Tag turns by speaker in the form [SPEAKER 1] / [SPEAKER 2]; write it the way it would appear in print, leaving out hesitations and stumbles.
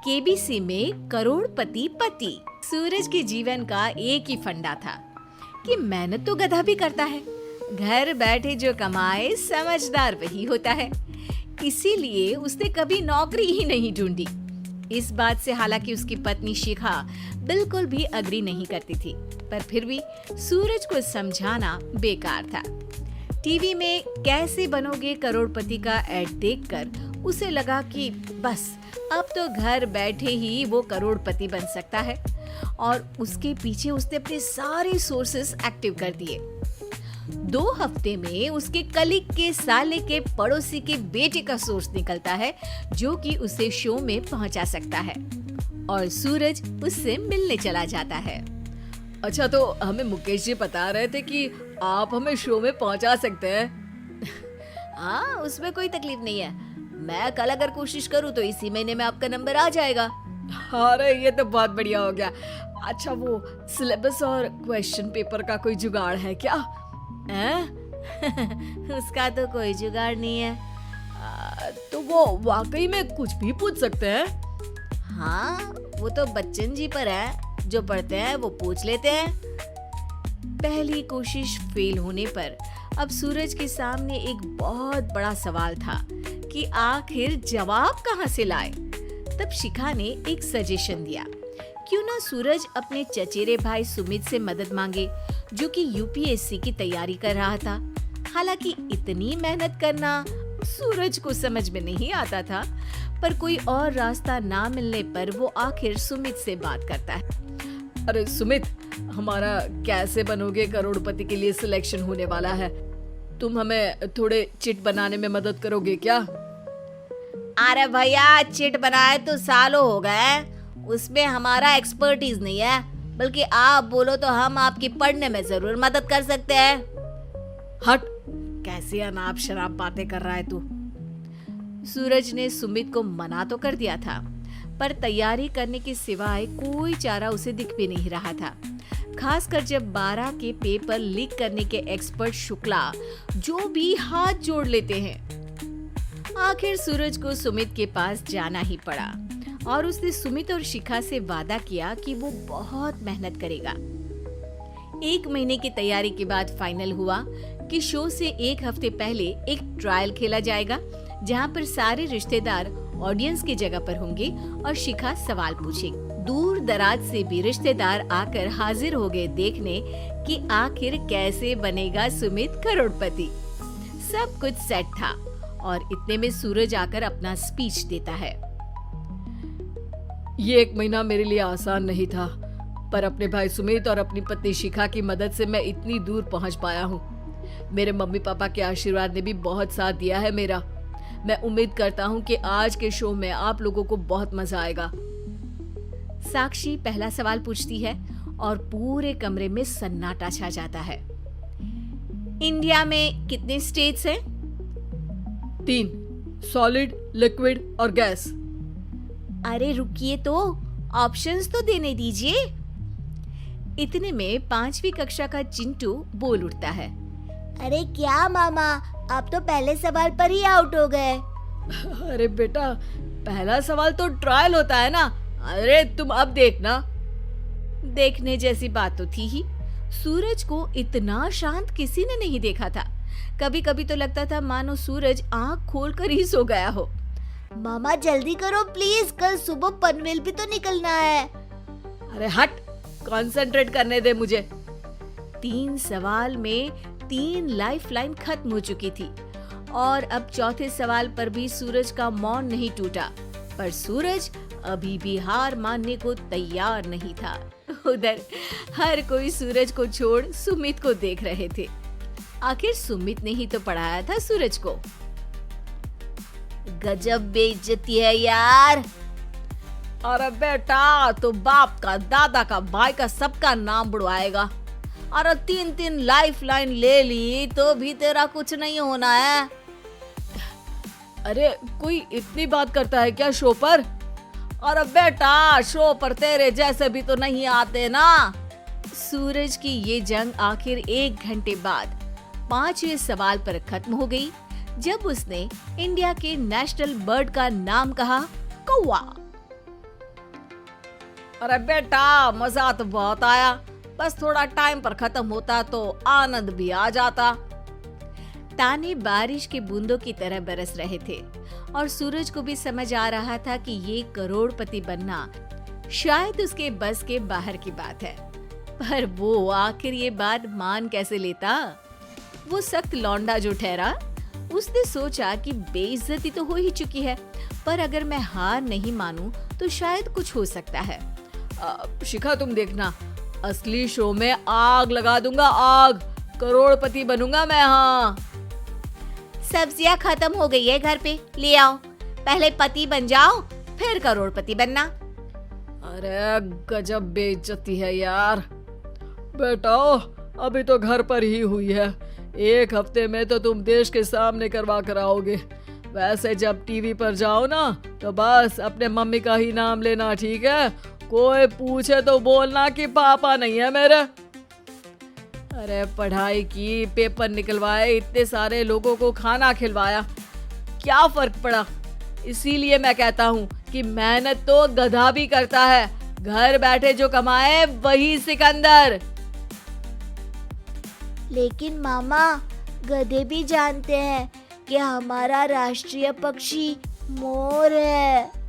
[SPEAKER 1] KBC में करोड़पति पति। सूरज के जीवन का एक ही फंडा था कि मेहनत तो गधा भी करता है, घर बैठे जो कमाए समझदार वही होता है। इसीलिए उसने कभी नौकरी ही नहीं ढूंढी। इस बात से हालांकि उसकी पत्नी शिखा बिल्कुल भी अग्री नहीं करती थी, पर फिर भी सूरज को समझाना बेकार था। टीवी में कैसे बनोगे करोड़पति का ऐड देखकर उसे लगा कि बस अब तो घर बैठे ही वो करोड़पति बन सकता है, और उसके पीछे उसने अपने सारे सोर्सेस एक्टिव कर दिए। 2 हफ्ते में उसके कलीग के साले के पड़ोसी के बेटे का सोर्स निकलता है जो कि उसे शो में पहुंचा सकता है, और सूरज उससे मिलने चला जाता है।
[SPEAKER 2] अच्छा, तो हमें मुकेश जी बता रहे थे कि आप हमें शो में पहुंचा सकते हैं।
[SPEAKER 1] हाँ, उसमें कोई तकलीफ नहीं है। मैं कल अगर कोशिश करूँ तो इसी महीने में आपका नंबर आ जाएगा।
[SPEAKER 2] अरे ये तो बहुत बढ़िया हो गया। अच्छा, वो सिलेबस और क्वेश्चन पेपर का कोई जुगाड़ है क्या?
[SPEAKER 1] उसका तो कोई जुगाड़ नहीं है।
[SPEAKER 2] तो वो वाकई में कुछ भी पूछ सकते हैं?
[SPEAKER 1] हाँ, वो तो बच्चन जी पर है, जो पढ़ते हैं वो पूछ लेते हैं। पहली कोशिश फेल होने पर अब सूरज के सामने एक बहुत बड़ा सवाल था कि आखिर जवाब कहाँ से लाए। तब शिखा ने एक सजेशन दिया, क्यों ना सूरज अपने चचेरे भाई सुमित से मदद मांगे, जो कि यूपीएससी की तैयारी कर रहा था। हालांकि इतनी मेहनत करना सूरज को समझ में नहीं आता था, पर कोई और रास्ता ना मिलने पर वो आखिर सुमित से बात करता है।
[SPEAKER 2] अरे सुमित, हमारा कैसे बनोगे करोड़पति के लिए सिलेक्शन होने वाला है। तुम हमें थोड़े चिट बनाने में मदद करोगे क्या?
[SPEAKER 1] अरे भैया, चिट बनाए तो सालों हो गए, उसमें हमारा एक्सपर्टीज नहीं है, बल्कि आप बोलो तो हम आपकी पढ़ने में जरूर मदद कर सकते हैं।
[SPEAKER 2] हट, कैसी अनाप शराब बातें कर रहा है तू।
[SPEAKER 1] सूरज ने सुमित को मना तो कर दिया था, पर तैयारी करने के सिवाय कोई चारा उसे दिख भी नहीं रहा था। खासकर जब 12 के पेपर लीक करने के एक्सपर्ट शुक्ला जो भी हाथ जोड़ लेते हैं। आखिर सूरज को सुमित के पास जाना ही पड़ा, और उसने सुमित और शिखा से वादा किया कि वो बहुत मेहनत करेगा। 1 महीने की तैयारी के बाद फाइनल हुआ कि शो से 1 हफ्ते पहले एक ट्रायल खेला जाएगा, जहां पर सारे रिश्तेदार ऑडियंस की जगह पर होंगे और शिखा सवाल पूछेगी। दूर दराज से भी रिश्तेदार आकर हाजिर हो गए देखने कि आखिर कैसे बनेगा सुमित करोड़पति। सब कुछ सेट था, और इतने में सूरज आकर अपना स्पीच देता है।
[SPEAKER 2] ये 1 महीना मेरे लिए आसान नहीं था, पर अपने भाई सुमित और अपनी पत्नी शिखा की मदद से मैं इतनी दूर पहुंच पाया हूँ। मेरे मम्मी पापा के आशीर्वाद ने भी बहुत साथ दिया है मेरा। मैं उम्मीद करता हूँ कि आज के शो में आप लोगों को बहुत मजा आएगा।
[SPEAKER 1] साक्षी पहला सवाल पूछती है और पूरे कमरे में सन्नाटा छा जाता है। इंडिया में कितने स्टेट्स हैं?
[SPEAKER 2] 3, सॉलिड, लिक्विड और गैस।
[SPEAKER 1] अरे रुकिए, तो ऑप्शंस तो देने दीजिए। इतने में 5वीं कक्षा का चिंटू बोल उठता है।
[SPEAKER 3] अरे क्या मामा, आप तो पहले सवाल पर ही आउट हो गए।
[SPEAKER 2] अरे बेटा, पहला सवाल तो ट्रायल होता है ना। अरे तुम अब देखना।
[SPEAKER 1] देखने जैसी बात तो थी ही। सूरज को इतना शांत किसी ने नहीं देखा था। कभी कभी तो लगता था मानो सूरज आंख खोलकर ही सो गया हो।
[SPEAKER 3] मामा जल्दी करो प्लीज, कल सुबह पनवेल भी तो निकलना है।
[SPEAKER 2] अरे हट, कंसंट्रेट करने दे मुझे।
[SPEAKER 1] 3 सवाल में 3 लाइफलाइन खत्म हो चुकी थी, और अब चौथे सवाल पर भी सूरज का मौन नहीं टूटा। पर सूरज अभी भी हार मानने को तैयार नहीं था। उधर हर कोई सूरज को छोड़ सुमित को देख रहे थे। आखिर सुमित ने ही तो पढ़ाया था सूरज को।
[SPEAKER 3] गजब बेइज्जती है यार।
[SPEAKER 2] अरे बेटा, तो बाप का, दादा का, भाई का, सबका नाम बुड़वाएगा।
[SPEAKER 1] अरे 3 लाइफलाइन ले ली तो भी तेरा कुछ नहीं होना है।
[SPEAKER 2] अरे कोई इतनी बात करता है क्या शो पर? अरे बेटा, शो पर तेरे जैसे भी तो नहीं आते ना।
[SPEAKER 1] सूरज की ये जंग आखिर 1 घंटे बाद 5वें सवाल पर खत्म हो गई, जब उसने इंडिया के नेशनल बर्ड का नाम कहा, कौवा।
[SPEAKER 2] अरे बेटा मजा तो बहुत आया, बस थोड़ा टाइम पर खत्म होता तो आनंद भी आ जाता।
[SPEAKER 1] ताने बारिश के बूंदों की तरह बरस रहे थे और सूरज को भी समझ आ रहा था कि ये करोड़पति बनना शायद उसके बस के बाहर की बात है। पर वो आखिर ये बात मान कैसे लेता? वो सख्त लौंडा जो ठहरा, उसने सोचा कि बेइज्जती तो हो ही चुकी है, पर अगर मैं हार नहीं मानूं तो शायद कुछ हो सकता है।
[SPEAKER 2] शिखा तुम देखना, असली शो में आग लगा दूंगा, आग, करोड़पति बनूंगा मैं। हाँ
[SPEAKER 3] सब्जियां खत्म हो गई है घर पे, ले आओ। पहले पति बन जाओ फिर करोड़पति बनना।
[SPEAKER 2] अरे गजब बेइज्जती है यार। बेटा अभी तो घर पर ही हुई है, 1 हफ्ते में तो तुम देश के सामने करवा कर आओगे। वैसे जब टीवी पर जाओ ना तो बस अपने मम्मी का ही नाम लेना, ठीक है? कोई पूछे तो बोलना कि पापा नहीं है मेरे। अरे पढ़ाई की, पेपर निकलवाए, इतने सारे लोगों को खाना खिलवाया, क्या फर्क पड़ा? इसीलिए मैं कहता हूँ कि मेहनत तो गधा भी करता है, घर बैठे जो कमाए वही सिकंदर।
[SPEAKER 3] लेकिन मामा, गधे भी जानते हैं कि हमारा राष्ट्रीय पक्षी मोर है।